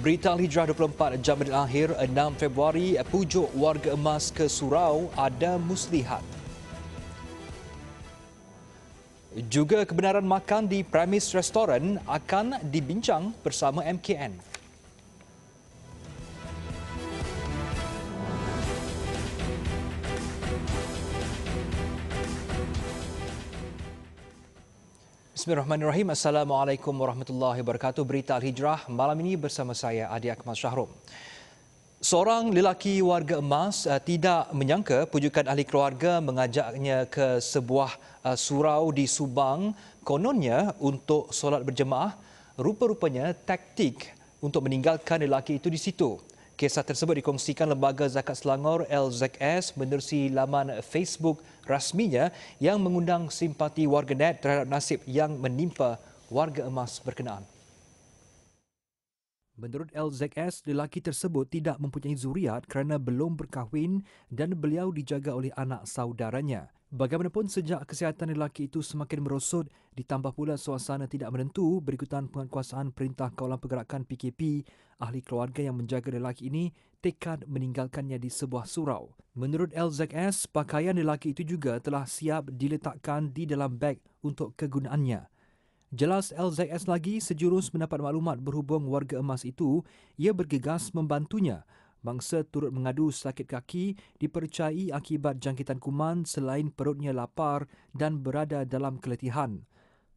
Berita Al-Hijrah 24 jam menit akhir 6 Februari, pujuk warga emas ke surau ada muslihat. Juga kebenaran makan di premis restoran akan dibincang bersama MKN. Bismillahirrahmanirrahim. Assalamualaikum warahmatullahi wabarakatuh. Berita Al-Hijrah malam ini bersama saya Adi Akmal Syahrum. Seorang lelaki warga emas tidak menyangka pujukan ahli keluarga mengajaknya ke sebuah surau di Subang, kononnya untuk solat berjemaah. Rupa-rupanya taktik untuk meninggalkan lelaki itu di situ. Kisah tersebut dikongsikan Lembaga Zakat Selangor LZS menerusi laman Facebook rasminya yang mengundang simpati warganet terhadap nasib yang menimpa warga emas berkenaan. Menurut LZS, lelaki tersebut tidak mempunyai zuriat kerana belum berkahwin dan beliau dijaga oleh anak saudaranya. Bagaimanapun, sejak kesihatan lelaki itu semakin merosot, ditambah pula suasana tidak menentu berikutan penguatkuasaan Perintah Kawalan Pergerakan PKP, ahli keluarga yang menjaga lelaki ini tekad meninggalkannya di sebuah surau. Menurut LZS, pakaian lelaki itu juga telah siap diletakkan di dalam beg untuk kegunaannya. Jelas LZS lagi, sejurus mendapat maklumat berhubung warga emas itu, ia bergegas membantunya. Mangsa turut mengadu sakit kaki dipercayai akibat jangkitan kuman selain perutnya lapar dan berada dalam keletihan.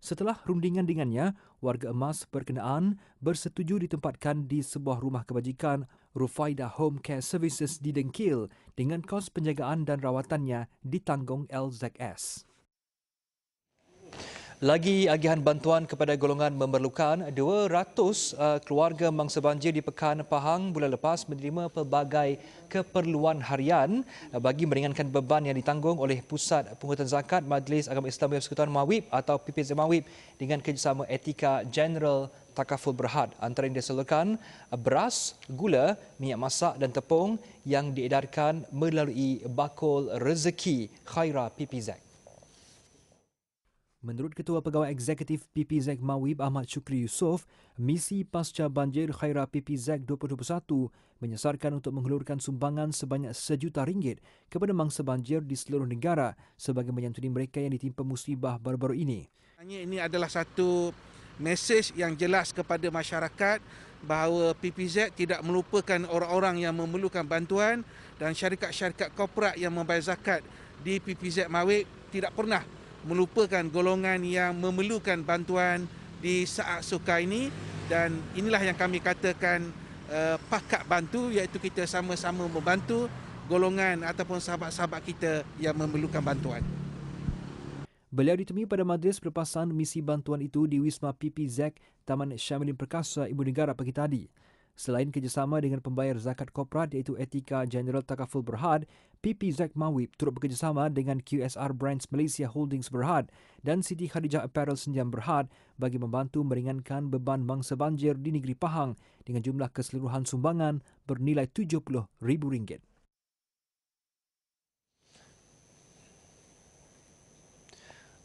Setelah rundingan dengannya, warga emas berkenaan bersetuju ditempatkan di sebuah rumah kebajikan Rufaidah Home Care Services di Dengkil dengan kos penjagaan dan rawatannya ditanggung LZS. Lagi agihan bantuan kepada golongan memerlukan, 200 keluarga mangsa banjir di Pekan Pahang bulan lepas menerima pelbagai keperluan harian bagi meringankan beban yang ditanggung oleh Pusat Pungutan Zakat Majlis Agama Islam Persekutuan MAWIB atau PPZ MAWIB dengan kerjasama Etika General Takaful Berhad. Antara yang disalurkan beras, gula, minyak masak dan tepung yang diedarkan melalui Bakul Rezeki Khaira PPZ. Menurut Ketua Pegawai Eksekutif PPZ MAWIB Ahmad Syukri Yusof, misi Pasca Banjir Khaira PPZ 2021 menyasarkan untuk menghulurkan sumbangan sebanyak RM1 juta kepada mangsa banjir di seluruh negara sebagai menyantuni mereka yang ditimpa musibah baru-baru ini. Ini adalah satu mesej yang jelas kepada masyarakat bahawa PPZ tidak melupakan orang-orang yang memerlukan bantuan dan syarikat-syarikat korporat yang membayar zakat di PPZ MAWIB tidak pernah melupakan golongan yang memerlukan bantuan di saat sukar ini, dan inilah yang kami katakan pakat bantu, iaitu kita sama-sama membantu golongan ataupun sahabat-sahabat kita yang memerlukan bantuan. Beliau ditemui pada majlis pelepasan misi bantuan itu di Wisma PPZ Taman Syamilin Perkasa Ibu Negara pagi tadi. Selain kerjasama dengan pembayar zakat korporat iaitu Etika General Takaful Berhad, PPZ MAWIB turut bekerjasama dengan QSR Brands Malaysia Holdings Berhad dan Siti Khadijah Apparel Senjam Berhad bagi membantu meringankan beban mangsa banjir di negeri Pahang dengan jumlah keseluruhan sumbangan bernilai RM70,000.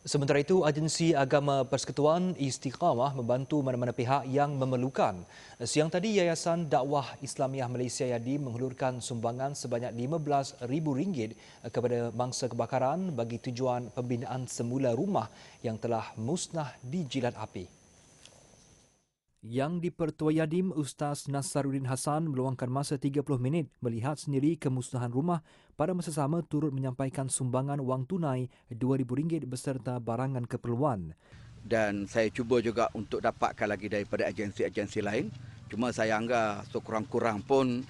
Sementara itu, Agensi Agama Persekutuan Istiqamah membantu mana-mana pihak yang memerlukan. Siang tadi, Yayasan Dakwah Islamiah Malaysia YADI menghulurkan sumbangan sebanyak RM15,000 kepada mangsa kebakaran bagi tujuan pembinaan semula rumah yang telah musnah di jilat api. Yang di-Pertua Yadim, Ustaz Nasaruddin Hassan meluangkan masa 30 minit melihat sendiri kemusnahan rumah, pada masa sama turut menyampaikan sumbangan wang tunai RM2,000 beserta barangan keperluan. Dan saya cuba juga untuk dapatkan lagi daripada agensi-agensi lain. Cuma saya anggap sekurang-kurang pun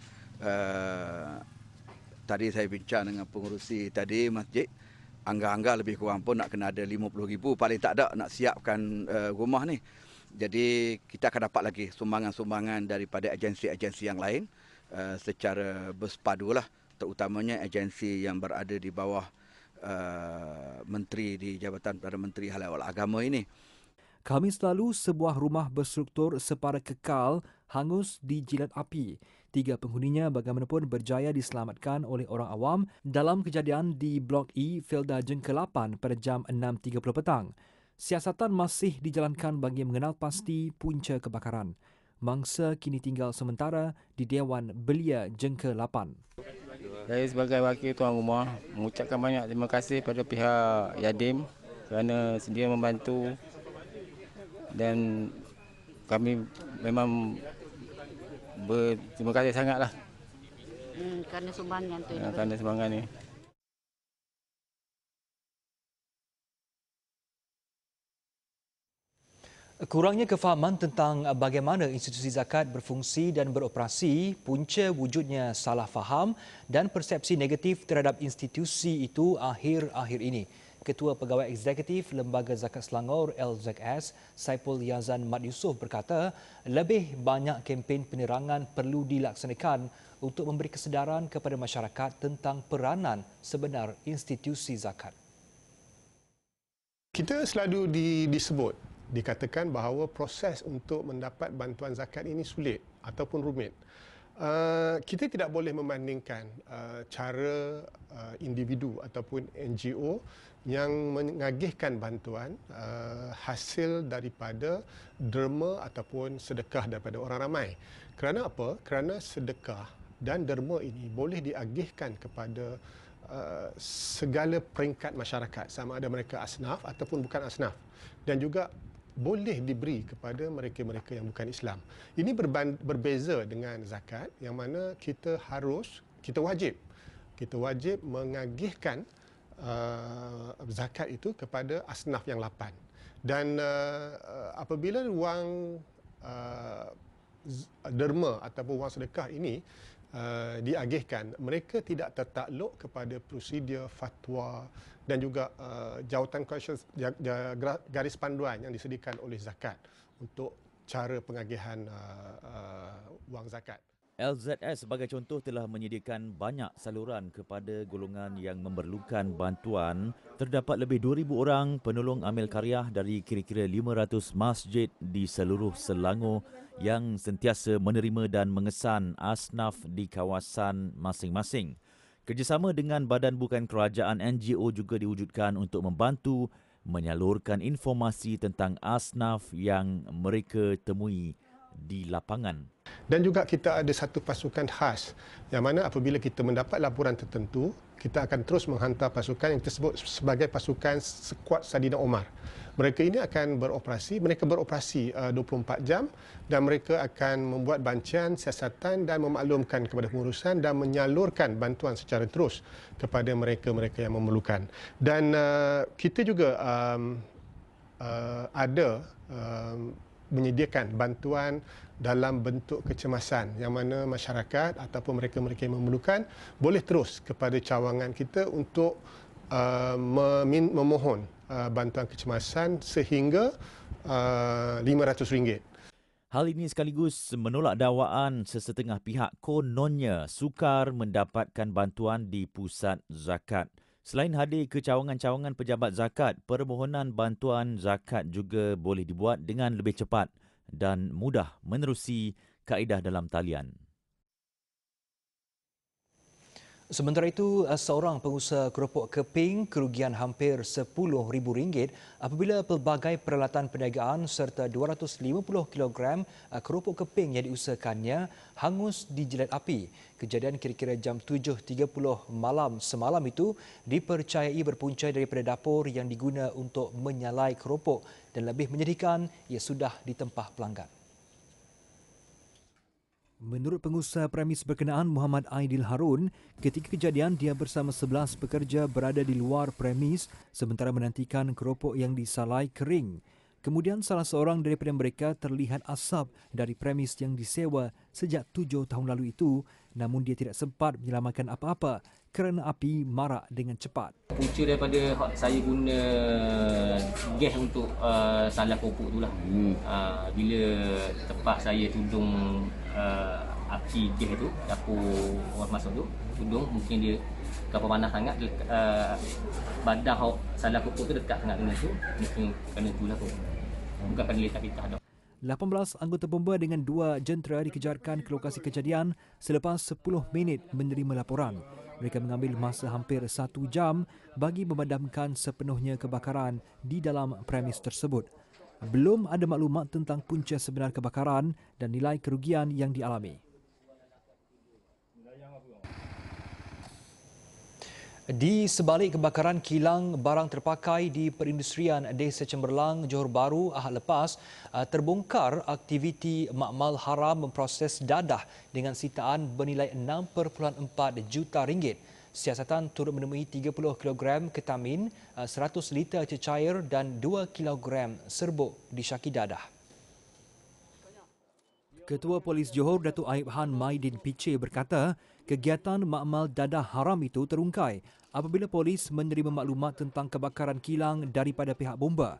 tadi saya bincang dengan pengurusi tadi masjid, anggap-anggap lebih kurang pun nak kena ada RM50,000 paling tak ada nak siapkan rumah ni. Jadi kita akan dapat lagi sumbangan-sumbangan daripada agensi-agensi yang lain secara bersepadu lah, terutamanya agensi yang berada di bawah menteri di Jabatan Perdana Menteri Halal Agama ini. Khamis lalu, sebuah rumah berstruktur separa kekal hangus di jilat api. 3 penghuninya bagaimanapun berjaya diselamatkan oleh orang awam dalam kejadian di Blok E, Felda Jengkel 8 pada jam 6.30 petang. Siasatan masih dijalankan bagi mengenal pasti punca kebakaran. mangsa kini tinggal sementara di Dewan Belia Jengka 8. Saya sebagai wakil tuan rumah mengucapkan banyak terima kasih pada pihak Yadim kerana sedia membantu, dan kami memang berterima kasih sangatlah kerana sumbangan tu. kerana sumbangan ni. Kurangnya kefahaman tentang bagaimana institusi zakat berfungsi dan beroperasi punca wujudnya salah faham dan persepsi negatif terhadap institusi itu akhir-akhir ini. Ketua Pegawai Eksekutif Lembaga Zakat Selangor LZS, Saipul Yazan Mat Yusof berkata, lebih banyak kempen penerangan perlu dilaksanakan untuk memberi kesedaran kepada masyarakat tentang peranan sebenar institusi zakat. Kita selalu disebut, dikatakan bahawa proses untuk mendapat bantuan zakat ini sulit ataupun rumit. Kita tidak boleh membandingkan cara individu ataupun NGO yang mengagihkan bantuan hasil daripada derma ataupun sedekah daripada orang ramai. Kerana apa? Kerana sedekah dan derma ini boleh diagihkan kepada segala peringkat masyarakat, sama ada mereka asnaf ataupun bukan asnaf, dan juga boleh diberi kepada mereka-mereka yang bukan Islam. Ini berbeza dengan zakat yang mana kita wajib mengagihkan zakat itu kepada asnaf yang 8. Dan apabila wang derma ataupun wang sedekah ini diagihkan, mereka tidak tertakluk kepada prosedur fatwa dan juga jawatan garis panduan yang disediakan oleh zakat untuk cara pengagihan wang zakat. LZS sebagai contoh telah menyediakan banyak saluran kepada golongan yang memerlukan bantuan. Terdapat lebih 2,000 orang penolong amil karyah dari kira-kira 500 masjid di seluruh Selangor yang sentiasa menerima dan mengesan asnaf di kawasan masing-masing. Kerjasama dengan badan bukan kerajaan NGO juga diwujudkan untuk membantu menyalurkan informasi tentang asnaf yang mereka temui di lapangan. Dan juga kita ada satu pasukan khas yang mana apabila kita mendapat laporan tertentu, kita akan terus menghantar pasukan yang disebut sebagai pasukan Skuad Sadina Omar. Mereka ini akan mereka beroperasi 24 jam dan mereka akan membuat bancian, siasatan dan memaklumkan kepada pengurusan dan menyalurkan bantuan secara terus kepada mereka-mereka yang memerlukan. Dan kita juga ada menyediakan bantuan dalam bentuk kecemasan yang mana masyarakat ataupun mereka-mereka yang memerlukan boleh terus kepada cawangan kita untuk memohon bantuan kecemasan sehingga RM500. Hal ini sekaligus menolak dakwaan sesetengah pihak kononnya sukar mendapatkan bantuan di pusat zakat. Selain hadir ke cawangan-cawangan pejabat zakat, permohonan bantuan zakat juga boleh dibuat dengan lebih cepat dan mudah menerusi kaedah dalam talian. Sementara itu, seorang pengusaha keropok keping kerugian hampir RM10,000 apabila pelbagai peralatan perniagaan serta 250 kg keropok keping yang diusahakannya hangus dijilat api. Kejadian kira-kira jam 7.30 malam semalam itu dipercayai berpunca daripada dapur yang diguna untuk menyalai keropok dan lebih menyedihkan, ia sudah ditempah pelanggan. Menurut pengusaha premis berkenaan Muhammad Aidil Harun, ketika kejadian dia bersama 11 pekerja berada di luar premis sementara menantikan keropok yang disalai kering. Kemudian salah seorang daripada mereka terlihat asap dari premis yang disewa sejak 7 tahun lalu itu, namun dia tidak sempat menyelamatkan apa-apa kerana api marak dengan cepat. Punca daripada saya guna gas untuk salah keropok itulah. Bila tempat saya tudung api gas tu, dapur orang masuk tu, tudung mungkin dia kapal panas sangat, badan salah keropok tu dekat sangat dengan tu, mungkin kena itulah tu. Bukan kena letak kita dah. 18 anggota bomba dengan 2 jentera dikejarkan ke lokasi kejadian selepas 10 minit menerima laporan. Mereka mengambil masa hampir 1 jam bagi memadamkan sepenuhnya kebakaran di dalam premis tersebut. Belum ada maklumat tentang punca sebenar kebakaran dan nilai kerugian yang dialami. Di sebalik kebakaran kilang barang terpakai di perindustrian Desa Cemberlang, Johor Bahru Ahad lepas, terbongkar aktiviti makmal haram memproses dadah dengan sitaan bernilai 6.4 juta ringgit. Siasatan turut menemui 30 kg ketamin, 100 liter cecair dan 2 kg serbuk disyaki dadah. Ketua Polis Johor Datuk Aib Han Maidin Piche berkata, kegiatan makmal dadah haram itu terungkai apabila polis menerima maklumat tentang kebakaran kilang daripada pihak bomba.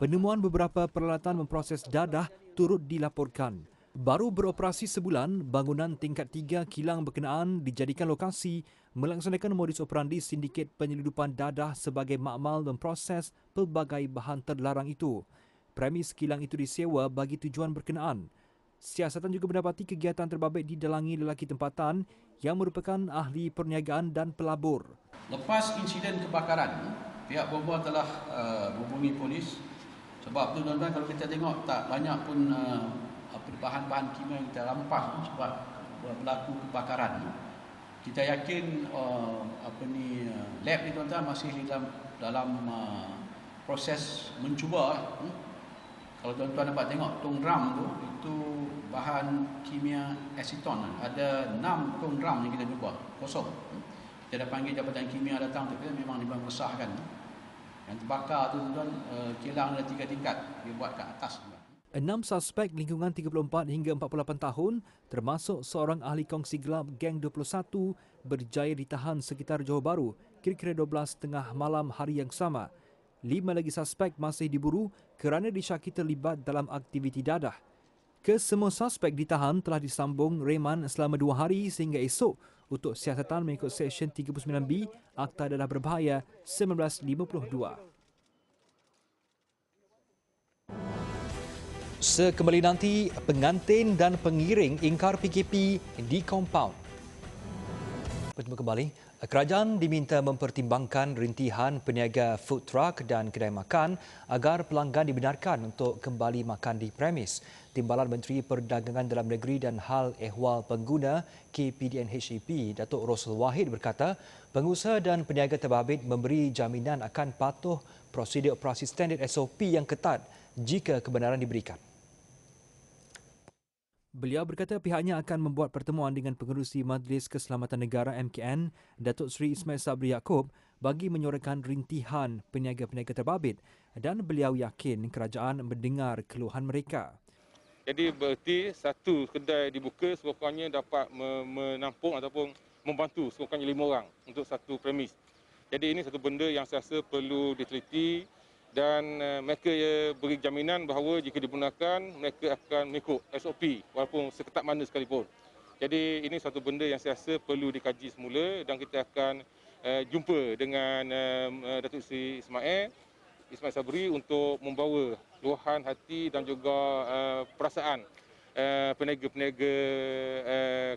Penemuan beberapa peralatan memproses dadah turut dilaporkan. Baru beroperasi sebulan, bangunan tingkat 3 kilang berkenaan dijadikan lokasi melaksanakan modus operandi sindiket penyeludupan dadah sebagai makmal memproses pelbagai bahan terlarang itu. Premis kilang itu disewa bagi tujuan berkenaan. Siasatan juga mendapati kegiatan terbabit didalangi lelaki tempatan yang merupakan ahli perniagaan dan pelabur. Lepas insiden kebakaran, pihak bomba telah hubungi polis. Sebab tu tuan-tuan, kalau kita tengok tak banyak pun bahan-bahan kimia yang kita rampas sebab berlaku kebakaran. Kita yakin lab ni tuan-tuan masih dalam proses mencuba. Kalau tuan-tuan dapat tengok tong drum tu, itu bahan kimia aseton. Ada 6 tong drum yang kita cuba, kosong. Kita dah panggil Jabatan Kimia datang untuk kita, memang dibuat meresahkan. Yang terbakar tu tuan-tuan, kilang ada 3 tingkat, dia buat kat atas. 6 suspek lingkungan 34 hingga 48 tahun, termasuk seorang ahli kongsi gelap geng 21, berjaya ditahan sekitar Johor Bahru kira-kira 12.30 malam hari yang sama. 5 lagi suspek masih diburu kerana disyaki terlibat dalam aktiviti dadah. Kesemua suspek ditahan telah disambung reman selama 2 hari sehingga esok untuk siasatan mengikut Seksyen 39B Akta Dadah Berbahaya 1952. Sekembali nanti, pengantin dan pengiring ingkar PKP di kompaun. Bertemu kembali. Kerajaan diminta mempertimbangkan rintihan peniaga food truck dan kedai makan agar pelanggan dibenarkan untuk kembali makan di premis. Timbalan Menteri Perdagangan Dalam Negeri dan Hal Ehwal Pengguna KPDN-HEP, Datuk Rosul Wahid berkata, pengusaha dan peniaga terbabit memberi jaminan akan patuh prosedur operasi standard SOP yang ketat jika kebenaran diberikan. Beliau berkata pihaknya akan membuat pertemuan dengan pengerusi Majlis Keselamatan Negara MKN, Datuk Seri Ismail Sabri Yaakob, bagi menyorakan rintihan peniaga-peniaga terbabit dan beliau yakin kerajaan mendengar keluhan mereka. Jadi berarti satu kedai dibuka sekurang-kurangnya dapat menampung ataupun membantu sekurang-kurangnya 5 orang untuk satu premis. Jadi ini satu benda yang saya rasa perlu diteliti dan mereka beri jaminan bahawa jika digunakan mereka akan mengikut SOP walaupun seketat mana sekalipun. Jadi ini satu benda yang saya rasa perlu dikaji semula dan kita akan jumpa dengan Datuk Seri Ismail Sabri untuk membawa luahan hati dan juga perasaan peniaga-peniaga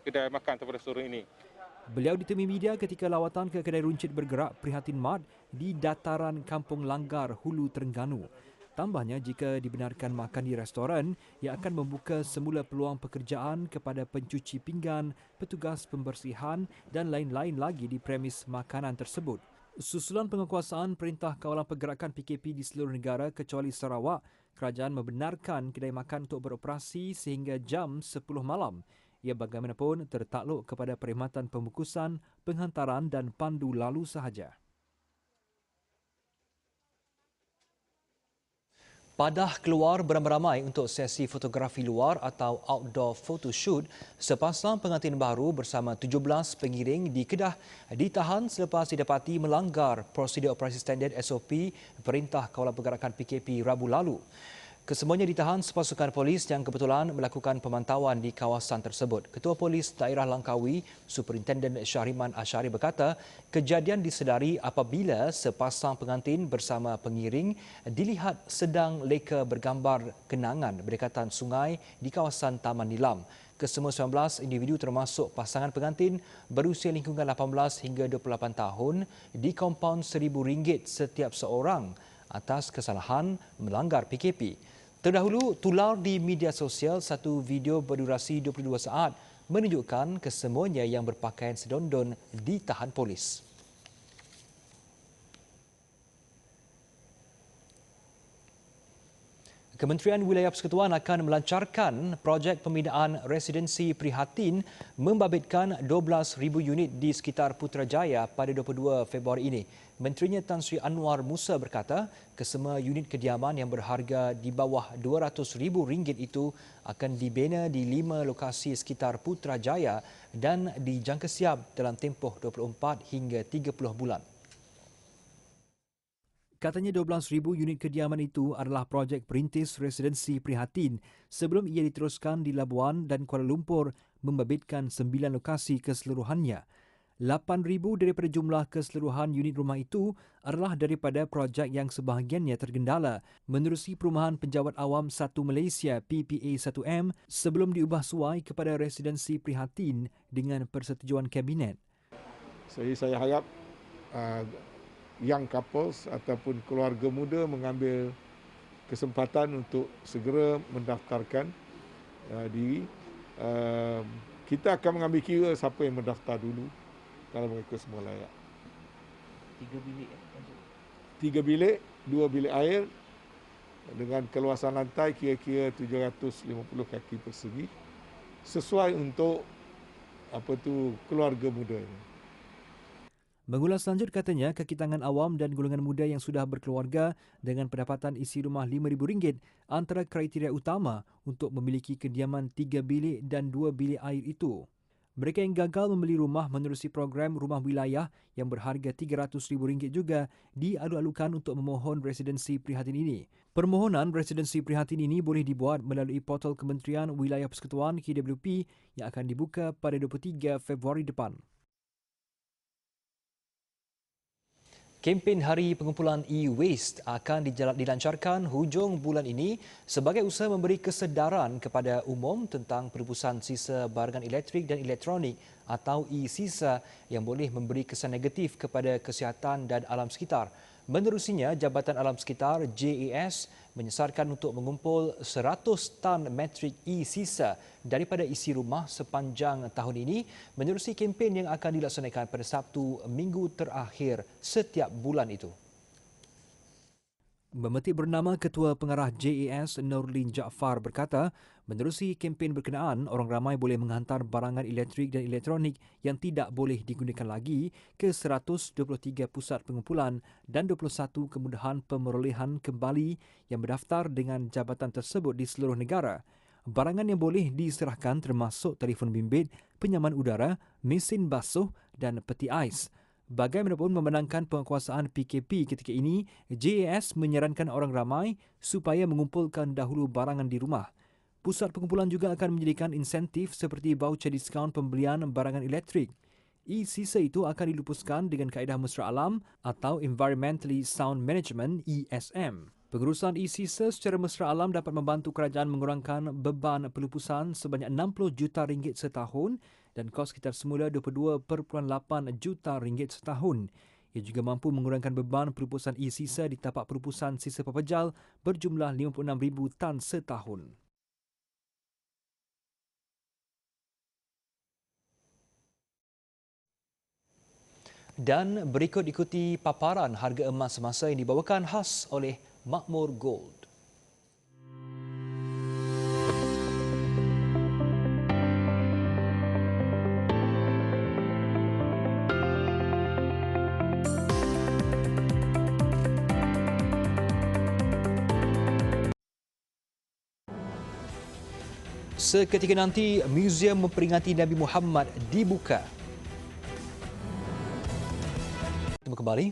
kedai makan pada sore ini. Beliau ditemui media ketika lawatan ke kedai runcit bergerak Prihatin Mart di dataran Kampung Langgar, Hulu Terengganu. Tambahnya, jika dibenarkan makan di restoran, ia akan membuka semula peluang pekerjaan kepada pencuci pinggan, petugas pembersihan dan lain-lain lagi di premis makanan tersebut. Susulan penguasaan Perintah Kawalan Pergerakan PKP di seluruh negara kecuali Sarawak, kerajaan membenarkan kedai makan untuk beroperasi sehingga jam 10 malam. Ia bagaimanapun tertakluk kepada perkhidmatan pembungkusan, penghantaran dan pandu lalu sahaja. Padah keluar beramai-ramai untuk sesi fotografi luar atau outdoor photoshoot. Sepasang pengantin baru bersama 17 pengiring di Kedah ditahan selepas didapati melanggar prosedur operasi standard SOP Perintah Kawalan Pergerakan PKP Rabu lalu. Kesemuanya ditahan sepasukan polis yang kebetulan melakukan pemantauan di kawasan tersebut. Ketua Polis Daerah Langkawi, Superintenden Syahriman Asyari berkata, kejadian disedari apabila sepasang pengantin bersama pengiring dilihat sedang leka bergambar kenangan berdekatan sungai di kawasan Taman Nilam. Kesemua 19 individu termasuk pasangan pengantin berusia lingkungan 18 hingga 28 tahun di kompaun RM1,000 setiap seorang atas kesalahan melanggar PKP. Terdahulu, tular di media sosial satu video berdurasi 22 saat menunjukkan kesemuanya yang berpakaian sedondon ditahan polis. Kementerian Wilayah Persekutuan akan melancarkan projek pembinaan residensi prihatin membabitkan 12,000 unit di sekitar Putrajaya pada 22 Februari ini. Menterinya Tan Sri Anwar Musa berkata, kesemua unit kediaman yang berharga di bawah RM200,000 itu akan dibina di 5 lokasi sekitar Putrajaya dan dijangka siap dalam tempoh 24 hingga 30 bulan. Katanya 12,000 unit kediaman itu adalah projek perintis residensi prihatin sebelum ia diteruskan di Labuan dan Kuala Lumpur membabitkan 9 lokasi keseluruhannya. 8,000 daripada jumlah keseluruhan unit rumah itu adalah daripada projek yang sebahagiannya tergendala menerusi Perumahan Penjawat Awam 1 Malaysia PPA 1M sebelum diubah suai kepada residensi prihatin dengan persetujuan Kabinet. Saya harap young couples ataupun keluarga muda mengambil kesempatan untuk segera mendaftarkan diri. Kita akan mengambil kira siapa yang mendaftar dulu kalau mereka semua layak. 3 bilik 3 bilik, 2 bilik air dengan keluasan lantai kira-kira 750 kaki persegi sesuai untuk keluarga muda ini. Mengulas lanjut katanya, kekitangan awam dan golongan muda yang sudah berkeluarga dengan pendapatan isi rumah RM5,000 antara kriteria utama untuk memiliki kediaman 3 bilik dan 2 bilik air itu. Mereka yang gagal membeli rumah menerusi program rumah wilayah yang berharga RM300,000 juga dialu-alukan untuk memohon residensi prihatin ini. Permohonan residensi prihatin ini boleh dibuat melalui portal Kementerian Wilayah Persekutuan KWP yang akan dibuka pada 23 Februari depan. Kempen Hari Pengumpulan E-Waste akan dilancarkan hujung bulan ini sebagai usaha memberi kesedaran kepada umum tentang perebusan sisa barangan elektrik dan elektronik atau e-sisa yang boleh memberi kesan negatif kepada kesihatan dan alam sekitar. Menerusinya, Jabatan Alam Sekitar JAS menyesarkan untuk mengumpul 100 tan metrik e-sisa daripada isi rumah sepanjang tahun ini menerusi kempen yang akan dilaksanakan pada Sabtu minggu terakhir setiap bulan itu. Memetik bernama Ketua Pengarah JAS Nurlin Jaafar berkata, menerusi kempen berkenaan, orang ramai boleh menghantar barangan elektrik dan elektronik yang tidak boleh digunakan lagi ke 123 pusat pengumpulan dan 21 kemudahan pemerolehan kembali yang berdaftar dengan jabatan tersebut di seluruh negara. Barangan yang boleh diserahkan termasuk telefon bimbit, penyaman udara, mesin basuh dan peti ais. Bagaimanapun memenangkan penguasaan PKP ketika ini, JAS menyarankan orang ramai supaya mengumpulkan dahulu barangan di rumah. Pusat pengumpulan juga akan menyediakan insentif seperti voucher diskaun pembelian barangan elektrik. E-sisa itu akan dilupuskan dengan kaedah mesra alam atau Environmentally Sound Management ESM. Pengurusan e-sisa secara mesra alam dapat membantu kerajaan mengurangkan beban pelupusan sebanyak RM60 juta setahun dan kos sekitar semula RM22.8 juta setahun. Ia juga mampu mengurangkan beban pelupusan e-sisa di tapak pelupusan sisa pepejal berjumlah 56,000 tan setahun. Dan berikut ikuti paparan harga emas semasa yang dibawakan khas oleh Makmur Gold. Seketika nanti, muzium memperingati Nabi Muhammad dibuka. Kembali,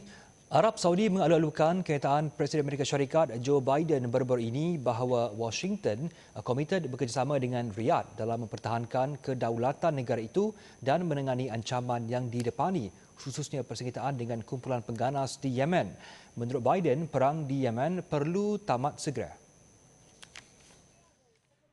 Arab Saudi mengalu-alukan kenyataan Presiden Amerika Syarikat Joe Biden baru-baru ini bahawa Washington komited bekerjasama dengan Riyadh dalam mempertahankan kedaulatan negara itu dan menangani ancaman yang didepani, khususnya persengketaan dengan kumpulan pengganas di Yemen. Menurut Biden, perang di Yemen perlu tamat segera.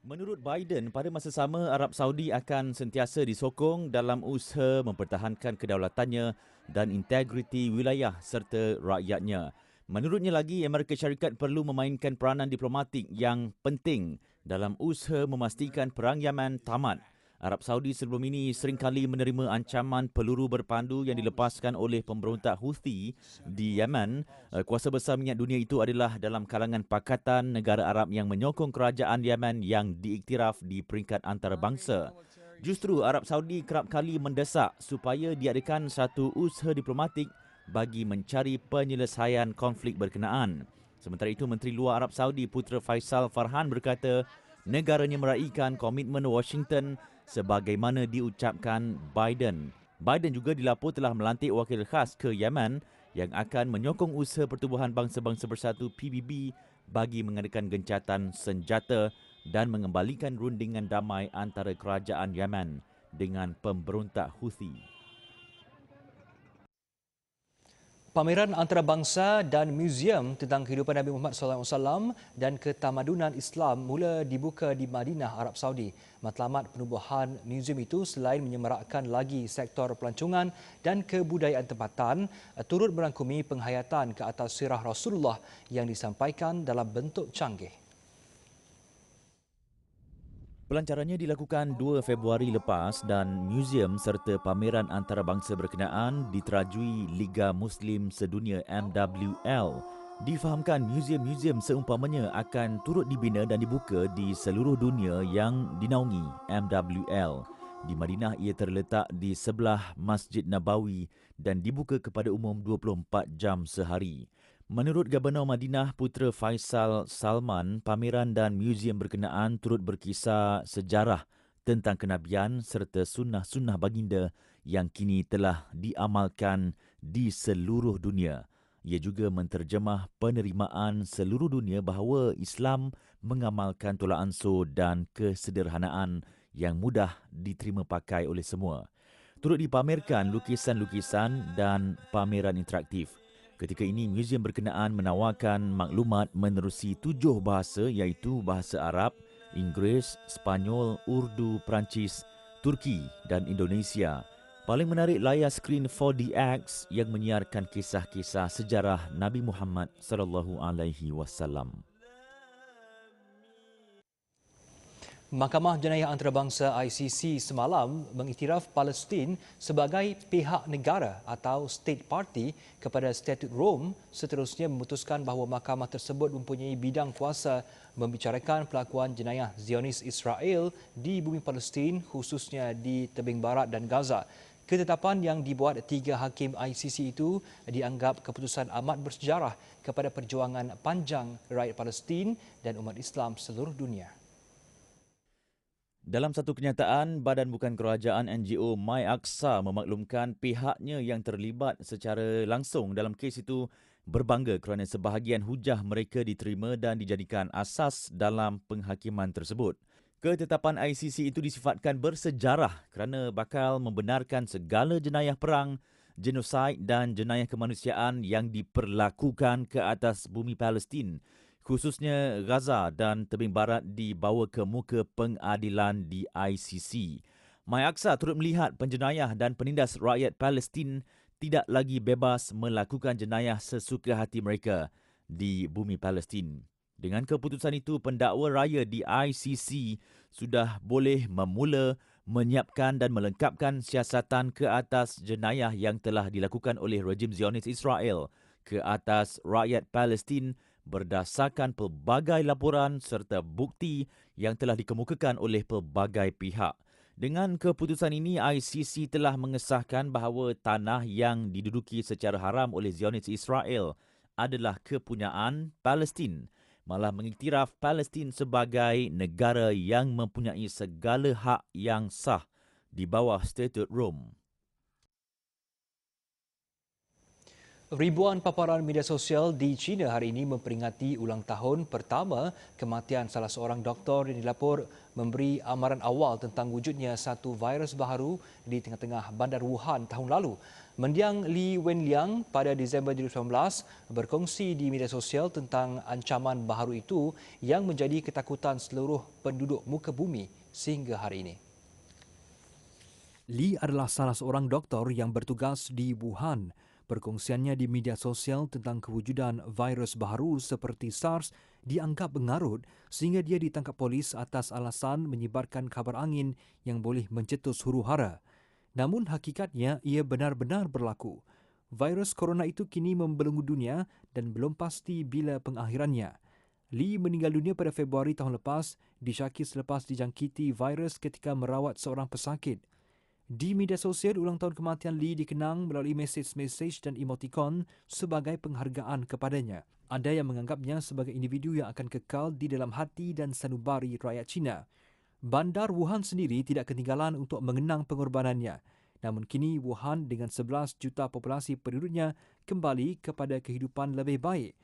Menurut Biden, pada masa sama Arab Saudi akan sentiasa disokong dalam usaha mempertahankan kedaulatannya dan integriti wilayah serta rakyatnya. Menurutnya lagi, Amerika Syarikat perlu memainkan peranan diplomatik yang penting dalam usaha memastikan perang Yaman tamat. Arab Saudi sebelum ini seringkali menerima ancaman peluru berpandu yang dilepaskan oleh pemberontak Houthi di Yaman. Kuasa besar minyak dunia itu adalah dalam kalangan Pakatan Negara Arab yang menyokong kerajaan Yaman yang diiktiraf di peringkat antarabangsa. Justru Arab Saudi kerap kali mendesak supaya diadakan satu usaha diplomatik bagi mencari penyelesaian konflik berkenaan. Sementara itu, Menteri Luar Arab Saudi Putera Faisal Farhan berkata negaranya meraihkan komitmen Washington sebagaimana diucapkan Biden. Biden juga dilapor telah melantik wakil khas ke Yaman yang akan menyokong usaha Pertubuhan Bangsa-Bangsa Bersatu PBB bagi mengadakan gencatan senjata dan mengembalikan rundingan damai antara kerajaan Yaman dengan pemberontak Houthi. Pameran antarabangsa dan muzium tentang kehidupan Nabi Muhammad SAW dan ketamadunan Islam mula dibuka di Madinah, Arab Saudi. Matlamat penubuhan muzium itu selain menyemarakkan lagi sektor pelancongan dan kebudayaan tempatan, turut merangkumi penghayatan ke atas sirah Rasulullah yang disampaikan dalam bentuk canggih. Pelancarannya dilakukan 2 Februari lepas dan muzium serta pameran antarabangsa berkenaan diterajui Liga Muslim Sedunia MWL. Difahamkan muzium-muzium seumpamanya akan turut dibina dan dibuka di seluruh dunia yang dinaungi MWL. Di Madinah ia terletak di sebelah Masjid Nabawi dan dibuka kepada umum 24 jam sehari. Menurut Gubernur Madinah Putera Faisal Salman, pameran dan muzium berkenaan turut berkisar sejarah tentang kenabian serta sunnah-sunnah baginda yang kini telah diamalkan di seluruh dunia. Ia juga menterjemah penerimaan seluruh dunia bahawa Islam mengamalkan tolak ansur dan kesederhanaan yang mudah diterima pakai oleh semua. Turut dipamerkan lukisan-lukisan dan pameran interaktif. Ketika ini, muzium berkenaan menawarkan maklumat menerusi 7 bahasa iaitu bahasa Arab, Inggeris, Sepanyol, Urdu, Perancis, Turki dan Indonesia. Paling menarik layar skrin 4DX yang menyiarkan kisah-kisah sejarah Nabi Muhammad SAW. Mahkamah Jenayah Antarabangsa ICC semalam mengiktiraf Palestin sebagai pihak negara atau state party kepada Statut Rome, seterusnya memutuskan bahawa mahkamah tersebut mempunyai bidang kuasa membicarakan pelakuan jenayah Zionis Israel di bumi Palestin, khususnya di tebing barat dan Gaza. Ketetapan yang dibuat 3 hakim ICC itu dianggap keputusan amat bersejarah kepada perjuangan panjang rakyat Palestin dan umat Islam seluruh dunia. Dalam satu kenyataan, Badan Bukan Kerajaan NGO My Aqsa memaklumkan pihaknya yang terlibat secara langsung dalam kes itu berbangga kerana sebahagian hujah mereka diterima dan dijadikan asas dalam penghakiman tersebut. Ketetapan ICC itu disifatkan bersejarah kerana bakal membenarkan segala jenayah perang, genosid dan jenayah kemanusiaan yang diperlakukan ke atas bumi Palestin, khususnya Gaza dan tebing barat dibawa ke muka pengadilan di ICC. My Aqsa turut melihat penjenayah dan penindas rakyat Palestin tidak lagi bebas melakukan jenayah sesuka hati mereka di bumi Palestin. Dengan keputusan itu, pendakwa raya di ICC sudah boleh memula menyiapkan dan melengkapkan siasatan ke atas jenayah yang telah dilakukan oleh rejim Zionis Israel ke atas rakyat Palestin berdasarkan pelbagai laporan serta bukti yang telah dikemukakan oleh pelbagai pihak. Dengan keputusan ini, ICC telah mengesahkan bahawa tanah yang diduduki secara haram oleh Zionis Israel adalah kepunyaan Palestin, malah mengiktiraf Palestin sebagai negara yang mempunyai segala hak yang sah di bawah Statut Rome. Ribuan paparan media sosial di China hari ini memperingati ulang tahun pertama kematian salah seorang doktor yang dilapor memberi amaran awal tentang wujudnya satu virus baharu di tengah-tengah bandar Wuhan tahun lalu. Mendiang Li Wenliang pada Disember 2019 berkongsi di media sosial tentang ancaman baharu itu yang menjadi ketakutan seluruh penduduk muka bumi sehingga hari ini. Li adalah salah seorang doktor yang bertugas di Wuhan. Perkongsiannya di media sosial tentang kewujudan virus baru seperti SARS dianggap mengarut sehingga dia ditangkap polis atas alasan menyebarkan kabar angin yang boleh mencetus huru-hara. Namun hakikatnya ia benar-benar berlaku. Virus corona itu kini membelenggu dunia dan belum pasti bila pengakhirannya. Lee meninggal dunia pada Februari tahun lepas, disyaki selepas dijangkiti virus ketika merawat seorang pesakit. Di media sosial, ulang tahun kematian Lee dikenang melalui mesej-mesej dan emotikon sebagai penghargaan kepadanya. Ada yang menganggapnya sebagai individu yang akan kekal di dalam hati dan sanubari rakyat Cina. Bandar Wuhan sendiri tidak ketinggalan untuk mengenang pengorbanannya. Namun kini Wuhan dengan 11 juta populasi penduduknya kembali kepada kehidupan lebih baik.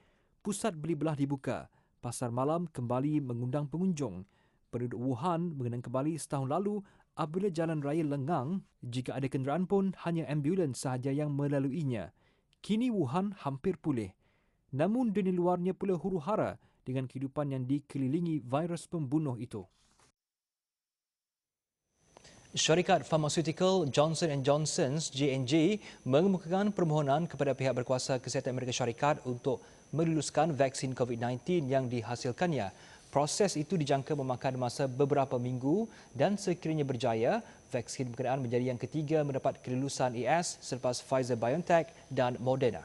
Pusat beli belah dibuka. Pasar malam kembali mengundang pengunjung. Penduduk Wuhan mengenang kembali setahun lalu apabila jalan raya lengang, jika ada kenderaan pun hanya ambulans sahaja yang melaluinya. Kini Wuhan hampir pulih. Namun dunia luarnya pula huru-hara dengan kehidupan yang dikelilingi virus pembunuh itu. Syarikat farmaseutical Johnson & Johnson J&J mengemukakan permohonan kepada pihak berkuasa kesihatan Amerika Syarikat untuk meluluskan vaksin COVID-19 yang dihasilkannya. Proses itu dijangka memakan masa beberapa minggu dan sekiranya berjaya, vaksin berkenaan menjadi yang ketiga mendapat kelulusan AS selepas Pfizer-BioNTech dan Moderna.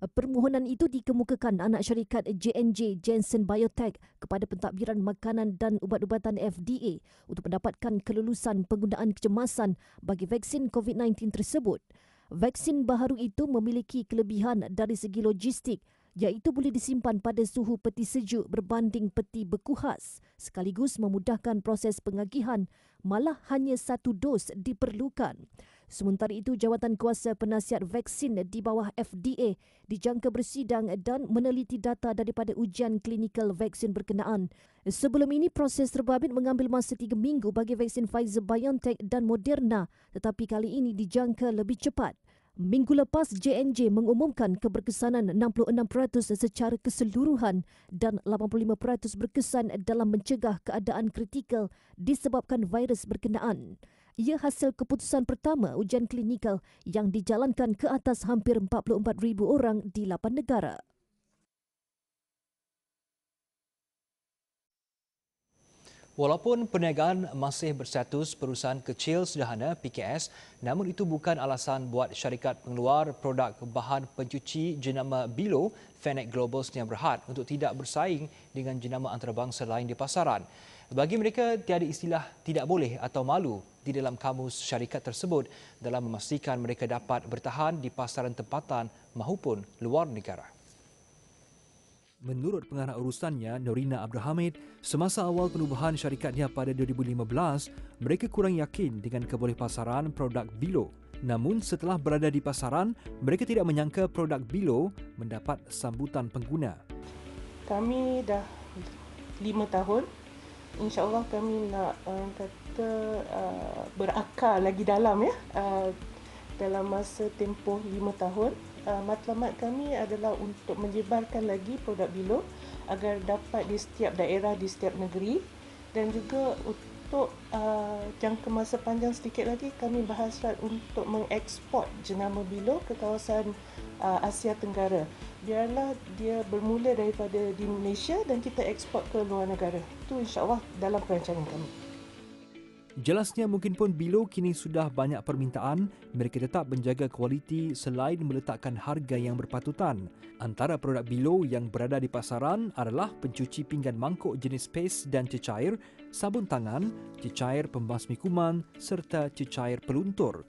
Permohonan itu dikemukakan anak syarikat J&J Janssen Biotech kepada Pentadbiran Makanan dan Ubat-ubatan FDA untuk mendapatkan kelulusan penggunaan kecemasan bagi vaksin COVID-19 tersebut. Vaksin baharu itu memiliki kelebihan dari segi logistik, iaitu boleh disimpan pada suhu peti sejuk berbanding peti beku khas, sekaligus memudahkan proses pengagihan, malah hanya 1 dos diperlukan. Sementara itu, Jawatan Kuasa Penasihat Vaksin di bawah FDA dijangka bersidang dan meneliti data daripada ujian klinikal vaksin berkenaan. Sebelum ini, proses terbabit mengambil masa 3 minggu bagi vaksin Pfizer-BioNTech dan Moderna, tetapi kali ini dijangka lebih cepat. Minggu lepas, J&J mengumumkan keberkesanan 66% secara keseluruhan dan 85% berkesan dalam mencegah keadaan kritikal disebabkan virus berkenaan. Ia hasil keputusan pertama ujian klinikal yang dijalankan ke atas hampir 44,000 orang di 8 negara. Walaupun perniagaan masih berstatus perusahaan kecil sederhana PKS, namun itu bukan alasan buat syarikat pengeluar produk bahan pencuci jenama Bilo, Fennec Global Sdn Bhd untuk tidak bersaing dengan jenama antarabangsa lain di pasaran. Bagi mereka, tiada istilah tidak boleh atau malu di dalam kamus syarikat tersebut dalam memastikan mereka dapat bertahan di pasaran tempatan maupun luar negara. Menurut pengarah urusannya, Norina Abdul Hamid, semasa awal penubuhan syarikatnya pada 2015, mereka kurang yakin dengan kebolehpasaran produk Bilo. Namun setelah berada di pasaran, mereka tidak menyangka produk Bilo mendapat sambutan pengguna. Kami dah 5 tahun. InsyaAllah kami nak berakar lagi dalam dalam masa tempoh 5 tahun. Matlamat kami adalah untuk menyebarkan lagi produk Bilo agar dapat di setiap daerah, di setiap negeri, dan juga untuk jangka masa panjang sedikit lagi kami berhasrat untuk mengeksport jenama Bilo ke kawasan Asia Tenggara. Biarlah dia bermula daripada di Malaysia dan kita eksport ke luar negara. Itu insya-Allah dalam perancangan kami. Jelasnya mungkin pun Bilo kini sudah banyak permintaan, mereka tetap menjaga kualiti selain meletakkan harga yang berpatutan. Antara produk Bilo yang berada di pasaran adalah pencuci pinggan mangkuk jenis paste dan cecair, sabun tangan, cecair pembasmi kuman serta cecair peluntur.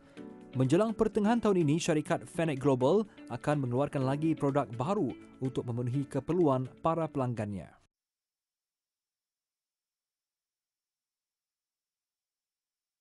Menjelang pertengahan tahun ini, syarikat Fennec Global akan mengeluarkan lagi produk baru untuk memenuhi keperluan para pelanggannya.